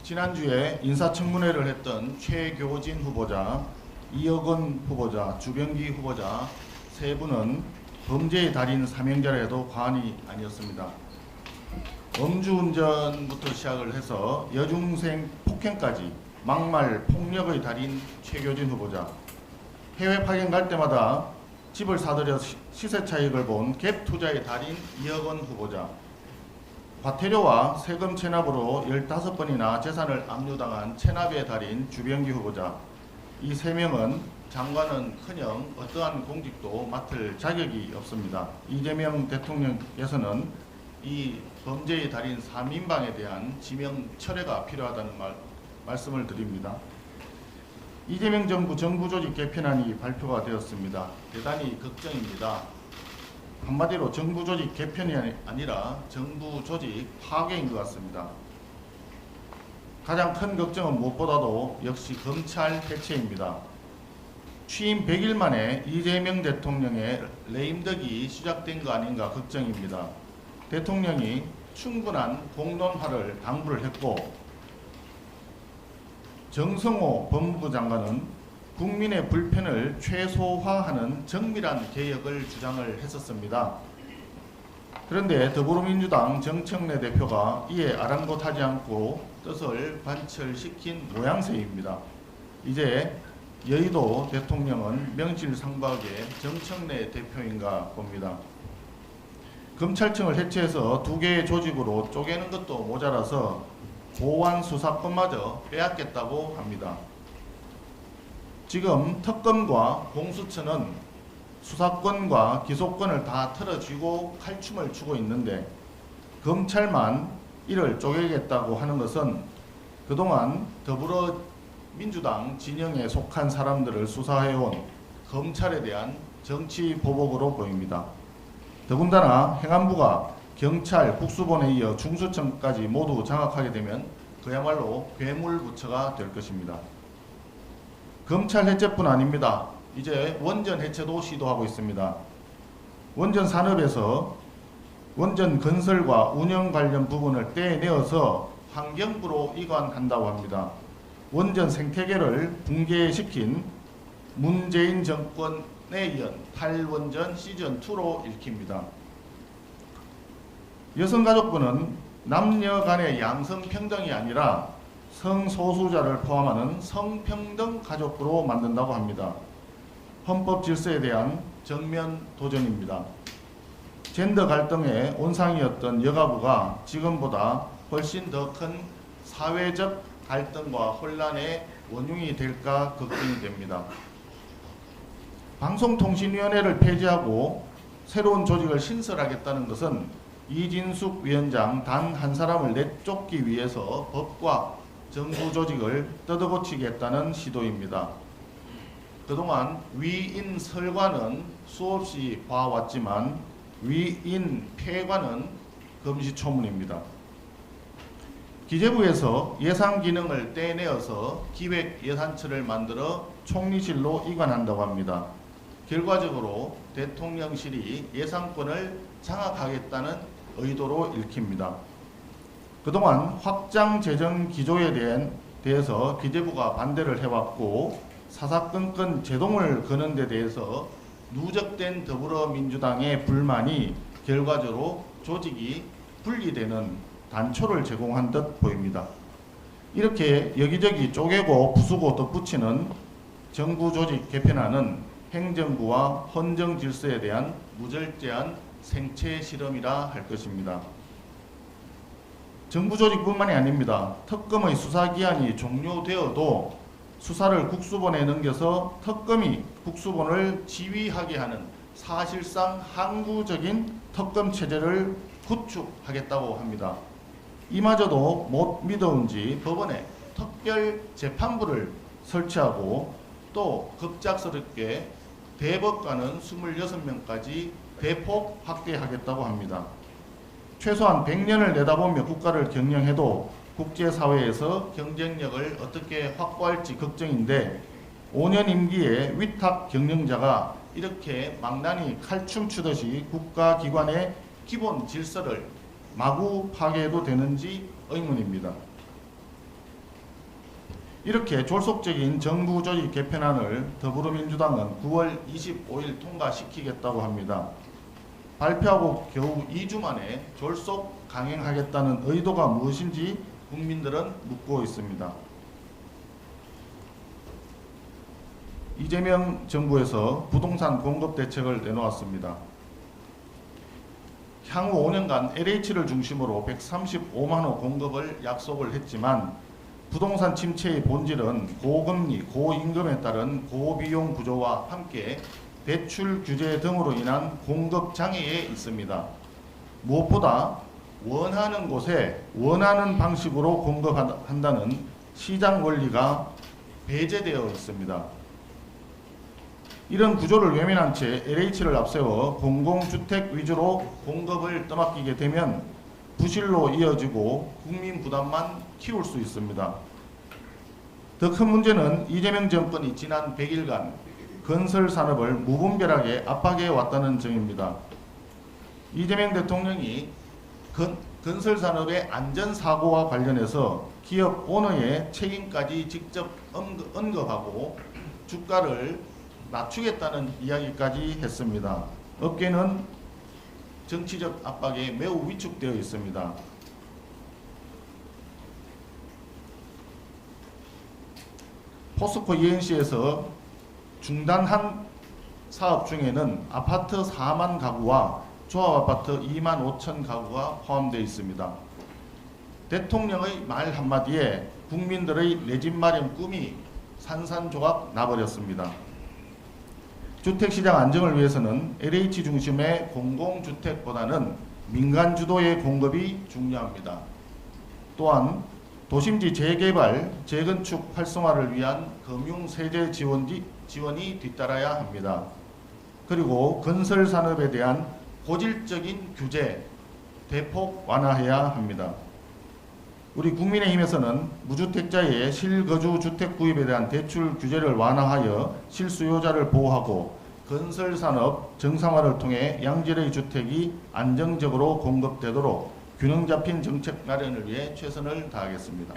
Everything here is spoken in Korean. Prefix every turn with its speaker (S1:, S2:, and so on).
S1: 지난주에 인사청문회를 했던 최교진 후보자, 이혁원 후보자, 주병기 후보자 세 분은 범죄의 달인 사명자라 해도 과언이 아니었습니다. 음주운전부터 시작을 해서 여중생 폭행까지 막말 폭력의 달인 최교진 후보자, 해외 파견 갈 때마다 집을 사들여 시세 차익을 본 갭 투자의 달인 이혁원 후보자, 과태료와 세금 체납으로 15번이나 재산을 압류당한 체납의 달인 주병기 후보자, 이 세 명은 장관은커녕 어떠한 공직도 맡을 자격이 없습니다. 이재명 대통령께서는 이 범죄의 달인 3인방에 대한 지명 철회가 필요하다는 말씀을 드립니다. 이재명 정부 정부조직 개편안이 발표가 되었습니다. 대단히 걱정입니다. 한마디로 정부조직 개편이 아니라 정부조직 파괴인 것 같습니다. 가장 큰 걱정은 무엇보다도 역시 검찰 해체입니다. 취임 100일 만에 이재명 대통령의 레임덕이 시작된 거 아닌가 걱정입니다. 대통령이 충분한 공론화를 당부를 했고, 정성호 법무부 장관은 국민의 불편을 최소화하는 정밀한 개혁을 주장을 했었습니다. 그런데 더불어민주당 정청래 대표가 이에 아랑곳하지 않고 뜻을 관철시킨 모양새입니다. 이제 여의도 대통령은 명실상부하게 정청래 대표인가 봅니다. 검찰청을 해체해서 2개의 조직으로 쪼개는 것도 모자라서 보완 수사권마저 빼앗겠다고 합니다. 지금 특검과 공수처는 수사권과 기소권을 다 털어쥐고 칼춤을 추고 있는데, 검찰만 이를 쪼개겠다고 하는 것은 그동안 더불어민주당 진영에 속한 사람들을 수사해온 검찰에 대한 정치 보복으로 보입니다. 더군다나 행안부가 경찰, 국수본에 이어 중수청까지 모두 장악하게 되면 그야말로 괴물부처가 될 것입니다. 검찰 해체뿐 아닙니다. 이제 원전 해체도 시도하고 있습니다. 원전 산업에서 원전 건설과 운영 관련 부분을 떼내어서 환경부로 이관한다고 합니다. 원전 생태계를 붕괴시킨 문재인 정권에 이은 탈원전 시즌2로 읽힙니다. 여성가족부는 남녀 간의 양성평등이 아니라 성소수자를 포함하는 성평등 가족부로 만든다고 합니다. 헌법 질서에 대한 정면 도전입니다. 젠더 갈등의 온상이었던 여가부가 지금보다 훨씬 더 큰 사회적 갈등과 혼란의 원흉이 될까 걱정이 됩니다. 방송통신위원회를 폐지하고 새로운 조직을 신설하겠다는 것은 이진숙 위원장 단 한 사람을 내쫓기 위해서 법과 정부 조직을 뜯어고치겠다는 시도입니다. 그동안 위인 설과는 수없이 봐왔지만 위인 폐과는 금시초문입니다. 기재부에서 예산 기능을 떼내어서 기획예산처를 만들어 총리실로 이관한다고 합니다. 결과적으로 대통령실이 예산권을 장악하겠다는 의도로 읽힙니다. 그동안 확장 재정 기조에 대해서 기재부가 반대를 해왔고, 사사건건 제동을 거는 데 대해서 누적된 더불어민주당의 불만이 결과적으로 조직이 분리되는 단초를 제공한 듯 보입니다. 이렇게 여기저기 쪼개고 부수고 덧붙이는 정부 조직 개편안은 행정부와 헌정 질서에 대한 무절제한 생체 실험이라 할 것입니다. 정부 조직뿐만이 아닙니다. 특검의 수사기한이 종료되어도 수사를 국수본에 넘겨서 특검이 국수본을 지휘하게 하는 사실상 항구적인 특검 체제를 구축하겠다고 합니다. 이마저도 못 믿어온지 법원에 특별 재판부를 설치하고 또 급작스럽게 대법관은 26명까지 대폭 확대하겠다고 합니다. 최소한 100년을 내다보며 국가를 경영해도 국제사회에서 경쟁력을 어떻게 확보할지 걱정인데, 5년 임기의 위탁 경영자가 이렇게 망나니 칼춤 추듯이 국가기관의 기본 질서를 마구 파괴해도 되는지 의문입니다. 이렇게 졸속적인 정부 조직 개편안을 더불어민주당은 9월 25일 통과시키겠다고 합니다. 발표하고 겨우 2주 만에 졸속 강행하겠다는 의도가 무엇인지 국민들은 묻고 있습니다. 이재명 정부에서 부동산 공급 대책을 내놓았습니다. 향후 5년간 LH를 중심으로 135만 호 공급을 약속을 했지만 부동산 침체의 본질은 고금리, 고임금에 따른 고비용 구조와 함께 대출 규제 등으로 인한 공급 장애에 있습니다. 무엇보다 원하는 곳에 원하는 방식으로 공급한다는 시장 원리가 배제되어 있습니다. 이런 구조를 외면한 채 LH를 앞세워 공공주택 위주로 공급을 떠맡기게 되면 부실로 이어지고 국민 부담만 키울 수 있습니다. 더 큰 문제는 이재명 정권이 지난 100일간 건설 산업을 무분별하게 압박해 왔다는 점입니다. 이재명 대통령이 건설 산업의 안전사고와 관련해서 기업 오너의 책임까지 직접 언급하고 주가를 낮추겠다는 이야기까지 했습니다. 업계는 정치적 압박에 매우 위축되어 있습니다. 포스코 ENC에서 중단한 사업 중에는 아파트 4만 가구와 조합아파트 2만 5천 가구가 포함되어 있습니다. 대통령의 말 한마디에 국민들의 내 집 마련 꿈이 산산조각 나버렸습니다. 주택시장 안정을 위해서는 LH 중심의 공공주택보다는 민간 주도의 공급이 중요합니다. 또한 도심지 재개발, 재건축 활성화를 위한 금융세제 지원이 뒤따라야 합니다. 그리고 건설 산업에 대한 고질적인 규제 대폭 완화해야 합니다. 우리 국민의힘에서는 무주택자의 실거주 주택 구입에 대한 대출 규제를 완화하여 실수요자를 보호하고 건설산업 정상화를 통해 양질의 주택이 안정적으로 공급되도록 균형 잡힌 정책 마련을 위해 최선을 다하겠습니다.